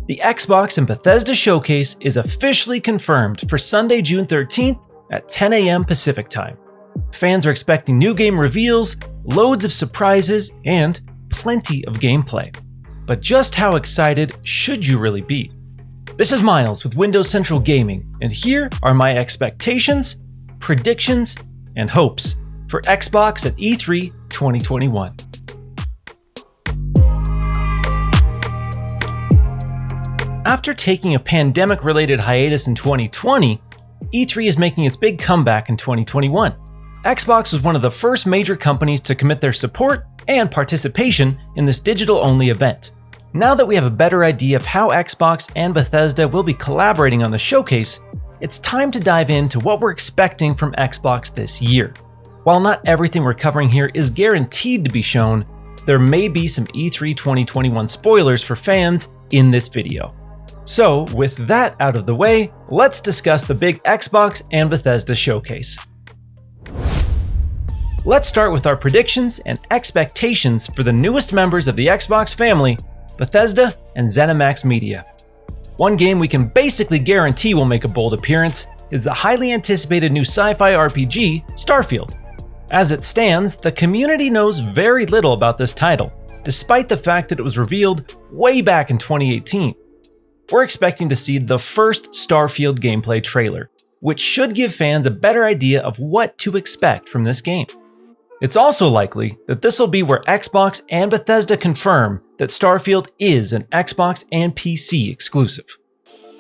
The Xbox and Bethesda showcase is officially confirmed for Sunday, June 13th at 10 a.m. Pacific time. Fans are expecting new game reveals, loads of surprises, and plenty of gameplay. But just how excited should you really be? This is Miles with Windows Central Gaming, and here are my expectations, predictions, and hopes for Xbox at E3 2021. After taking a pandemic-related hiatus in 2020, E3 is making its big comeback in 2021. Xbox was one of the first major companies to commit their support and participation in this digital-only event. Now that we have a better idea of how Xbox and Bethesda will be collaborating on the showcase, it's time to dive into what we're expecting from Xbox this year. While not everything we're covering here is guaranteed to be shown, there may be some E3 2021 spoilers for fans in this video. So, with that out of the way, let's discuss the big Xbox and Bethesda showcase. Let's start with our predictions and expectations for the newest members of the Xbox family, Bethesda and ZeniMax Media. One game we can basically guarantee will make a bold appearance is the highly anticipated new sci-fi RPG, Starfield. As it stands, the community knows very little about this title, despite the fact that it was revealed way back in 2018. We're expecting to see the first Starfield gameplay trailer, which should give fans a better idea of what to expect from this game. It's also likely that this will be where Xbox and Bethesda confirm that Starfield is an Xbox and PC exclusive.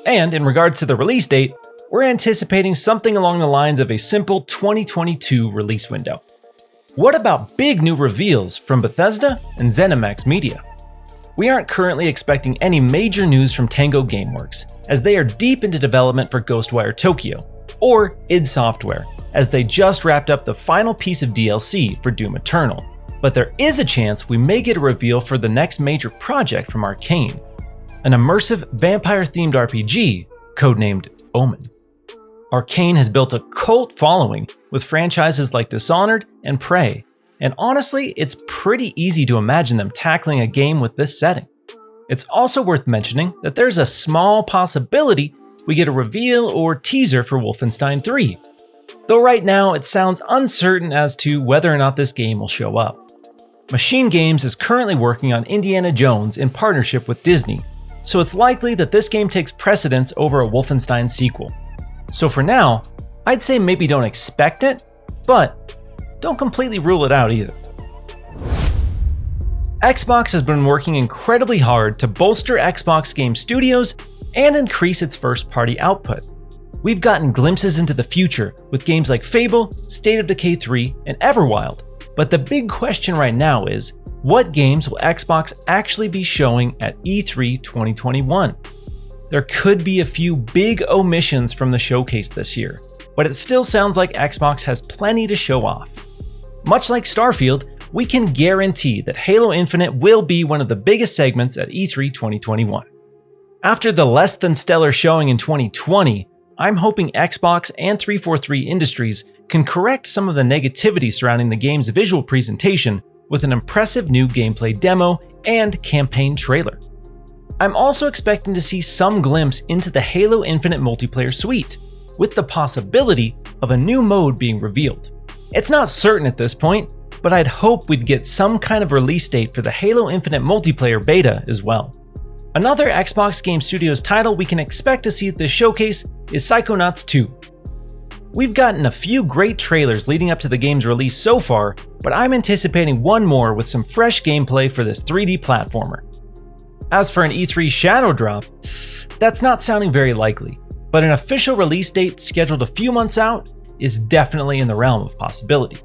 And in regards to the release date, we're anticipating something along the lines of a simple 2022 release window. What about big new reveals from Bethesda and ZeniMax Media? We aren't currently expecting any major news from Tango Gameworks, as they are deep into development for Ghostwire Tokyo, or id Software, as they just wrapped up the final piece of DLC for Doom Eternal. But there is a chance we may get a reveal for the next major project from Arcane, an immersive vampire-themed RPG codenamed Omen. Arcane has built a cult following with franchises like Dishonored and Prey, and honestly, it's pretty easy to imagine them tackling a game with this setting. It's also worth mentioning that there's a small possibility we get a reveal or teaser for Wolfenstein 3, though right now it sounds uncertain as to whether or not this game will show up. Machine Games is currently working on Indiana Jones in partnership with Disney, so it's likely that this game takes precedence over a Wolfenstein sequel. So for now, I'd say maybe don't expect it, but don't completely rule it out either. Xbox has been working incredibly hard to bolster Xbox game studios and increase its first-party output. We've gotten glimpses into the future with games like Fable, State of Decay 3, and Everwild, but the big question right now is, what games will Xbox actually be showing at E3 2021? There could be a few big omissions from the showcase this year, but it still sounds like Xbox has plenty to show off. Much like Starfield, we can guarantee that Halo Infinite will be one of the biggest segments at E3 2021. After the less than stellar showing in 2020, I'm hoping Xbox and 343 Industries can correct some of the negativity surrounding the game's visual presentation with an impressive new gameplay demo and campaign trailer. I'm also expecting to see some glimpse into the Halo Infinite multiplayer suite, with the possibility of a new mode being revealed. It's not certain at this point, but I'd hope we'd get some kind of release date for the Halo Infinite multiplayer beta as well. Another Xbox Game Studios title we can expect to see at this showcase is Psychonauts 2. We've gotten a few great trailers leading up to the game's release so far, but I'm anticipating one more with some fresh gameplay for this 3D platformer. As for an E3 shadow drop, that's not sounding very likely, but an official release date scheduled a few months out is definitely in the realm of possibility.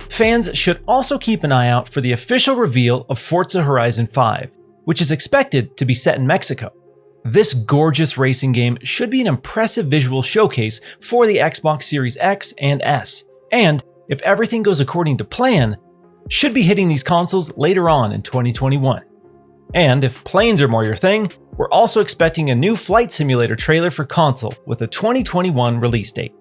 Fans should also keep an eye out for the official reveal of Forza Horizon 5, which is expected to be set in Mexico. This gorgeous racing game should be an impressive visual showcase for the Xbox Series X and S, and if everything goes according to plan, should be hitting these consoles later on in 2021. And if planes are more your thing, we're also expecting a new flight simulator trailer for console with a 2021 release date.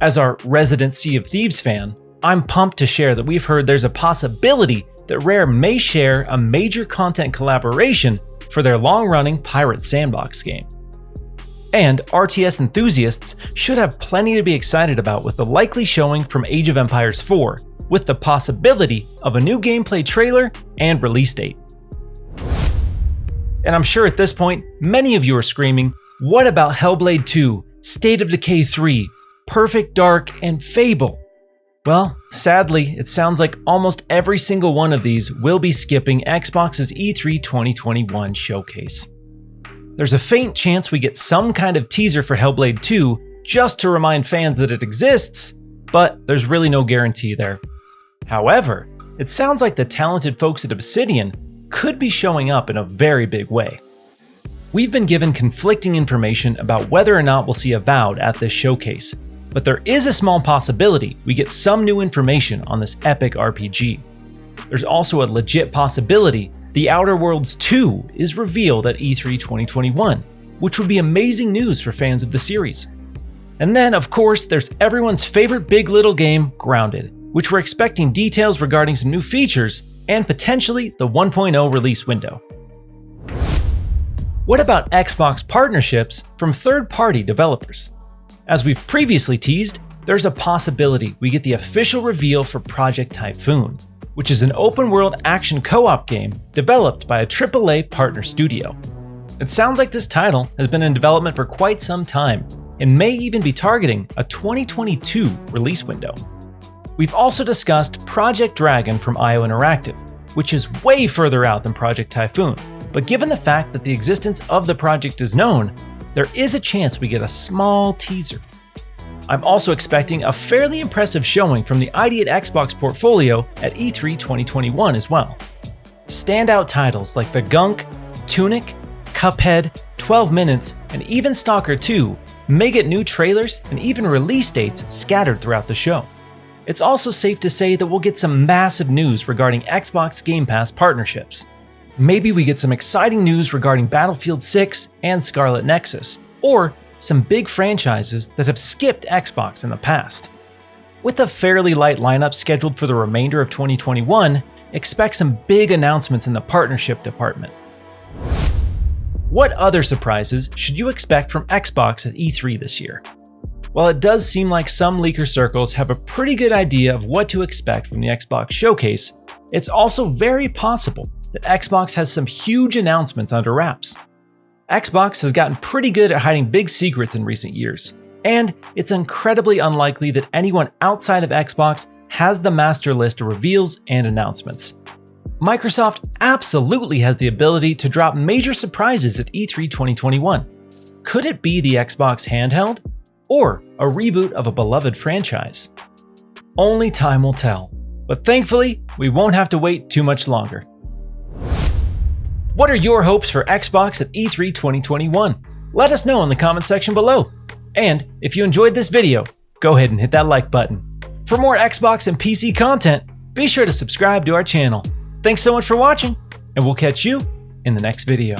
As our resident Sea of Thieves fan, I'm pumped to share that we've heard there's a possibility that Rare may share a major content collaboration for their long-running Pirate Sandbox game. And RTS enthusiasts should have plenty to be excited about with the likely showing from Age of Empires 4, with the possibility of a new gameplay trailer and release date. And I'm sure at this point, many of you are screaming, what about Hellblade 2, State of Decay 3, Perfect Dark, and Fable? Well, sadly, it sounds like almost every single one of these will be skipping Xbox's E3 2021 showcase. There's a faint chance we get some kind of teaser for Hellblade 2 just to remind fans that it exists, but there's really no guarantee there. However, it sounds like the talented folks at Obsidian could be showing up in a very big way. We've been given conflicting information about whether or not we'll see Avowed at this showcase, but there is a small possibility we get some new information on this epic RPG. There's also a legit possibility The Outer Worlds 2 is revealed at E3 2021, which would be amazing news for fans of the series. And then, of course, there's everyone's favorite big little game, Grounded, which we're expecting details regarding some new features and potentially the 1.0 release window. What about Xbox partnerships from third-party developers? As we've previously teased, there's a possibility we get the official reveal for Project Typhoon, which is an open-world action co-op game developed by a AAA partner studio. It sounds like this title has been in development for quite some time and may even be targeting a 2022 release window. We've also discussed Project Dragon from IO Interactive, which is way further out than Project Typhoon, but given the fact that the existence of the project is known, there is a chance we get a small teaser. I'm also expecting a fairly impressive showing from the ID at Xbox portfolio at E3 2021 as well. Standout titles like The Gunk, Tunic, Cuphead, 12 Minutes, and even Stalker 2 may get new trailers and even release dates scattered throughout the show. It's also safe to say that we'll get some massive news regarding Xbox Game Pass partnerships. Maybe we get some exciting news regarding Battlefield 6 and Scarlet Nexus, or some big franchises that have skipped Xbox in the past. With a fairly light lineup scheduled for the remainder of 2021, expect some big announcements in the partnership department. What other surprises should you expect from Xbox at E3 this year? While it does seem like some leaker circles have a pretty good idea of what to expect from the Xbox showcase, it's also very possible that Xbox has some huge announcements under wraps. Xbox has gotten pretty good at hiding big secrets in recent years, and it's incredibly unlikely that anyone outside of Xbox has the master list of reveals and announcements. Microsoft absolutely has the ability to drop major surprises at E3 2021. Could it be the Xbox handheld? Or a reboot of a beloved franchise? Only time will tell, but thankfully, we won't have to wait too much longer. What are your hopes for Xbox at E3 2021? Let us know in the comment section below. And if you enjoyed this video, go ahead and hit that like button. For more Xbox and PC content, be sure to subscribe to our channel. Thanks so much for watching, and we'll catch you in the next video.